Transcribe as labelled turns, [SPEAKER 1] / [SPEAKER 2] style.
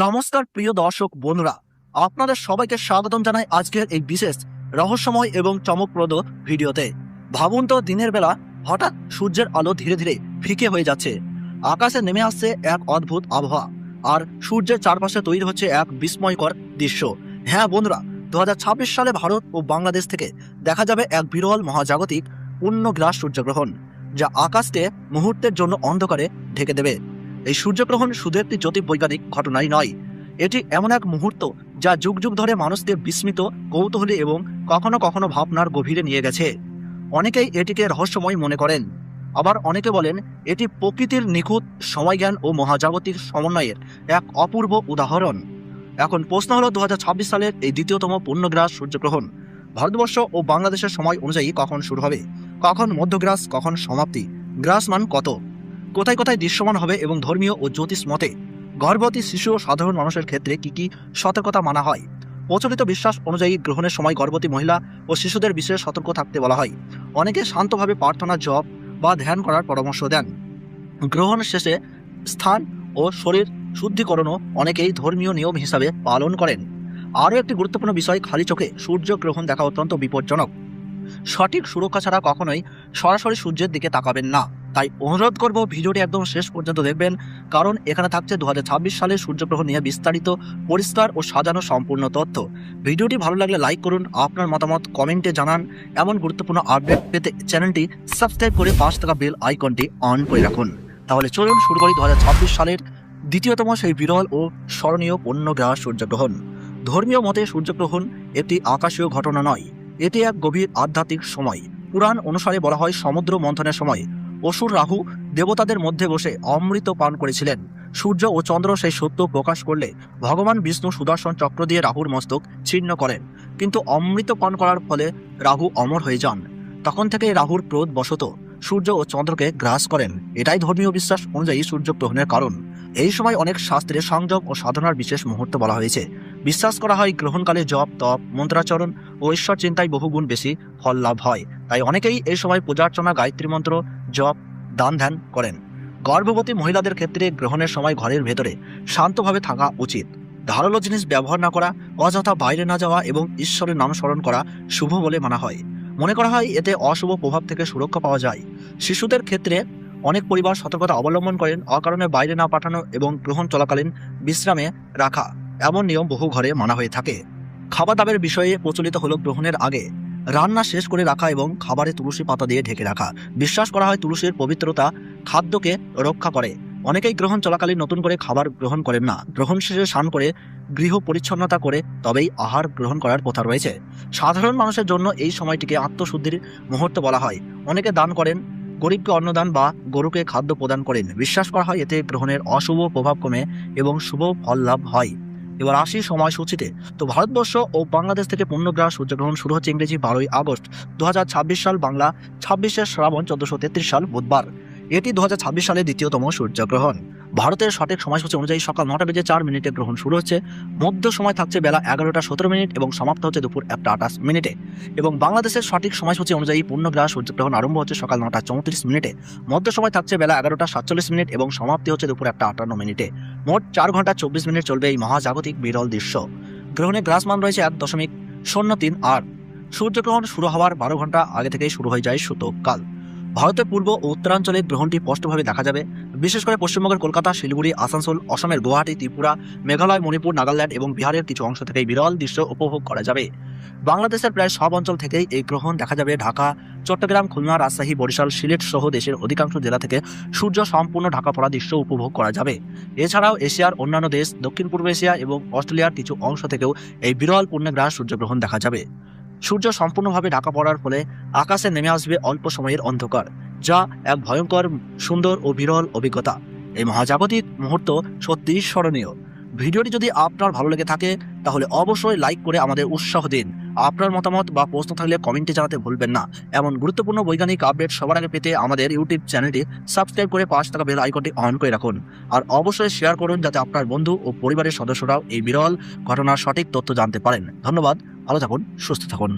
[SPEAKER 1] নমস্কার প্রিয় দর্শক বন্ধুরা, আপনাদের সবাইকে স্বাগতম জানাই আজকের এই বিশেষ রহস্যময় এবং চমকপ্রদ ভিডিওতে। ভাবুন তো, দিনের বেলা হঠাৎ সূর্যের আলো ধীরে ধীরে ফিকে হয়ে যাচ্ছে, আকাশে নেমে আসছে এক অদ্ভুত আবহাওয়া, আর সূর্যের চারপাশে তৈরি হচ্ছে এক বিস্ময়কর দৃশ্য। হ্যাঁ বন্ধুরা, 2026 সালে ভারত ও বাংলাদেশ থেকে দেখা যাবে এক বিরল মহাজাগতিক পূর্ণগ্রাস সূর্যগ্রহণ, যা আকাশকে মুহূর্তের জন্য অন্ধকারে ঢেকে দেবে। এই সূর্যগ্রহণ শুধু একটি জ্যোতির্বৈজ্ঞানিক ঘটনাই নয়, এটি এমন এক মুহূর্ত যা যুগ যুগ ধরে মানুষকে বিস্মিত, কৌতূহলী এবং কখনো কখনো ভাবনার গভীরে নিয়ে গেছে। অনেকেই এটিকে রহস্যময় মনে করেন, আবার অনেকে বলেন এটি প্রকৃতির নিখুঁত সময়জ্ঞান ও মহাজাগতিক সমন্বয়ের এক অপূর্ব উদাহরণ। এখন প্রশ্ন হলো, 2026 সালের এই দ্বিতীয়তম পূর্ণগ্রাস সূর্যগ্রহণ ভারতবর্ষ ও বাংলাদেশের সময় অনুযায়ী কখন শুরু হবে, কখন মধ্যগ্রাস, কখন সমাপ্তি, গ্রাসমান কত, কোথায় কোথায় দৃশ্যমান হবে এবং ধর্মীয় ও জ্যোতিষ মতে গর্ভবতী শিশু ও সাধারণ মানুষের ক্ষেত্রে কি কি সতর্কতা মানা হয়। প্রচলিত বিশ্বাস অনুযায়ী গ্রহণের সময় গর্ভবতী মহিলা ও শিশুদের বিশেষ সতর্ক থাকতে বলা হয়। অনেকে শান্তভাবে প্রার্থনা, জপ বা ধ্যান করার পরামর্শ দেন। গ্রহণ শেষে স্থান ও শরীর শুদ্ধিকরণও অনেকেই ধর্মীয় নিয়ম হিসাবে পালন করেন। আরও একটি গুরুত্বপূর্ণ বিষয়, খালি চোখে সূর্যগ্রহণ দেখা অত্যন্ত বিপজ্জনক। সঠিক সুরক্ষা ছাড়া কখনোই সরাসরি সূর্যের দিকে তাকাবেন না। তাই অনুরোধ করব, ভিডিওটি একদম শেষ পর্যন্ত দেখবেন, কারণ এখানে থাকছে 2026 সালের সূর্যগ্রহণ নিয়ে বিস্তারিত, পরিষ্কার ও সাজানো সম্পূর্ণ তথ্য। ভিডিওটি ভালো লাগলে লাইক করুন, আপনার মতামত কমেন্টে জানান। এমন গুরুত্বপূর্ণ আপডেট পেতে চ্যানেলটি সাবস্ক্রাইব করে পাশে থাকা বেল আইকনটি অন করে রাখুন। তাহলে চলুন শুরু করি 2026 সালের দ্বিতীয়তম সেই বিরল ও স্মরণীয় পূর্ণগ্রাস সূর্যগ্রহণ। ধর্মীয় মতে সূর্যগ্রহণ একটি আকাশীয় ঘটনা নয়, এটি এক গভীর আধ্যাত্মিক সময়। পুরাণ অনুসারে বলা হয়, সমুদ্র মন্থনের সময় অসুর রাহু দেবতাদের মধ্যে বসে অমৃত পান করেছিলেন। সূর্য ও চন্দ্র সেই সত্য প্রকাশ করলে ভগবান বিষ্ণু সুদর্শন চক্র দিয়ে রাহুর মস্তক ছিন্ন করেন, কিন্তু অমৃত পান করার ফলে রাহু অমর হয়ে যান। তখন থেকে রাহুর ক্রোধ বশত সূর্য ও চন্দ্রকে গ্রাস করেন। এটাই ধর্মীয় বিশ্বাস অনুযায়ী সূর্যগ্রহণের কারণ। এই সময় অনেক শাস্ত্রে সংযম ও সাধনার বিশেষ মুহূর্ত বলা হয়েছে। বিশ্বাস করা হয় গ্রহণকালে জপ, তপ, মন্ত্রাচরণ ও ঈশ্বর চিন্তায় বহুগুণ বেশি ফল লাভ হয়। তাই অনেকেই এই সময় পূজার্চনা, গায়ত্রী মন্ত্র জপ, দান ধ্যান করেন। গর্ভবতী মহিলাদের ক্ষেত্রে গ্রহণের সময় ঘরের ভেতরে শান্তভাবে থাকা উচিত। ধারালো জিনিস ব্যবহার না করা, অযথা বাইরে না যাওয়া এবং ঈশ্বরের নাম স্মরণ করা শুভ বলে মানা হয়। মনে করা হয় এতে অশুভ প্রভাব থেকে সুরক্ষা পাওয়া যায়। শিশুদের ক্ষেত্রে অনেক পরিবার সতর্কতা অবলম্বন করেন, অকারণে বাইরে না পাঠানো এবং গ্রহণ চলাকালীন বিশ্রামে রাখা, এমন নিয়ম বহু ঘরে মানা হয়ে থাকে। খাবার দাবার বিষয়ে প্রচলিত হলো, গ্রহণের আগে রান্না শেষ করে রাখা এবং খাবারে তুলসী পাতা দিয়ে ঢেকে রাখা। বিশ্বাস করা হয় তুলসীর পবিত্রতা খাদ্যকে রক্ষা করে। অনেকেই গ্রহণ চলাকালীন নতুন করে খাবার গ্রহণ করেন না। গ্রহণ শেষে স্নান করে গৃহ পরিচ্ছন্নতা করে তবেই আহার গ্রহণ করার প্রথা রয়েছে। সাধারণ মানুষের জন্য এই সময়টিকে আত্মশুদ্ধির মুহূর্ত বলা হয়। অনেকে দান করেন, গরিবকে অন্নদান বা গরুকে খাদ্য প্রদান করেন। বিশ্বাস করা হয় এতে গ্রহণের অশুভ প্রভাব কমে এবং শুভ ফল লাভ হয়। এবার আসি সময়সূচিতে। তো ভারতবর্ষ ও বাংলাদেশ থেকে পূর্ণগ্রাস সূর্যগ্রহণ শুরু হচ্ছে ইংরেজি 12ই আগস্ট 2026 সাল, বাংলা 26শে শ্রাবণ 1433 সাল বুধবার। এটি 2026 সালের দ্বিতীয়তম সূর্যগ্রহণ। ভারতের সঠিক সময়সূচি অনুযায়ী সকাল 9:04 গ্রহণ শুরু হচ্ছে, মধ্য সময় থাকছে বেলা 11:17 এবং সমাপ্ত হচ্ছে দুপুর 1:28। এবং বাংলাদেশের সঠিক সময়সূচি অনুযায়ী পূর্ণগ্রাস সূর্যগ্রহণ আরম্ভ হচ্ছে সকাল 9:34, মধ্য সময় থাকছে বেলা 11:47 এবং সমাপ্তি হচ্ছে দুপুর 1:58। মোট 4 ঘন্টা 24 মিনিট চলবে এই মহাজাগতিক বিরল দৃশ্য। গ্রহণের গ্রাসমান রয়েছে 1.038। সূর্যগ্রহণ শুরু হওয়ার 12 ঘন্টা আগে থেকেই শুরু হয়ে যায় সূতককাল। ভারতের পূর্ব ও উত্তরাঞ্চলে গ্রহণটি স্পষ্টভাবে দেখা যাবে, বিশেষ করে পশ্চিমবঙ্গের কলকাতা, শিলিগুড়ি, আসানসোল, অসমের গুয়াহাটি, ত্রিপুরা, মেঘালয়, মণিপুর, নাগাল্যান্ড এবং বিহারের কিছু অংশ থেকে বিরল দৃশ্য উপভোগ করা যাবে। বাংলাদেশের প্রায় সব অঞ্চল থেকেই এই গ্রহণ দেখা যাবে। ঢাকা, চট্টগ্রাম, খুলনা, রাজশাহী, বরিশাল, সিলেট সহ দেশের অধিকাংশ জেলা থেকে সূর্য সম্পূর্ণ ঢাকা পড়া দৃশ্য উপভোগ করা যাবে। এছাড়াও এশিয়ার অন্যান্য দেশ, দক্ষিণ পূর্ব এশিয়া এবং অস্ট্রেলিয়ার কিছু অংশ থেকেও এই বিরল পূর্ণগ্রাস সূর্যগ্রহণ দেখা যাবে। সূর্য সম্পূর্ণভাবে ঢাকা পড়ার ফলে আকাশে নেমে আসবে অল্প সময়ের অন্ধকার, যা এক ভয়ঙ্কর, সুন্দর ও বিরল অভিজ্ঞতা। এই মহাজাগতিক মুহূর্ত সত্যিই স্মরণীয়। ভিডিওটি যদি আপনার ভালো লেগে থাকে তাহলে অবশ্যই লাইক করে আমাদের উৎসাহ দিন। আপনার মতামত বা প্রশ্ন থাকলে কমেন্টে জানাতে ভুলবেন না। এমন গুরুত্বপূর্ণ বৈজ্ঞানিক আপডেট সবার আগে পেতে আমাদের ইউটিউব চ্যানেলটি সাবস্ক্রাইব করে পাশে থাকা বেল আইকনটি অন করে রাখুন। আর অবশ্যই শেয়ার করুন, যাতে আপনার বন্ধু ও পরিবারের সদস্যরাও এই বিরল ঘটনার সঠিক তথ্য জানতে পারেন। ধন্যবাদ, ভালো থাকুন, সুস্থ থাকুন।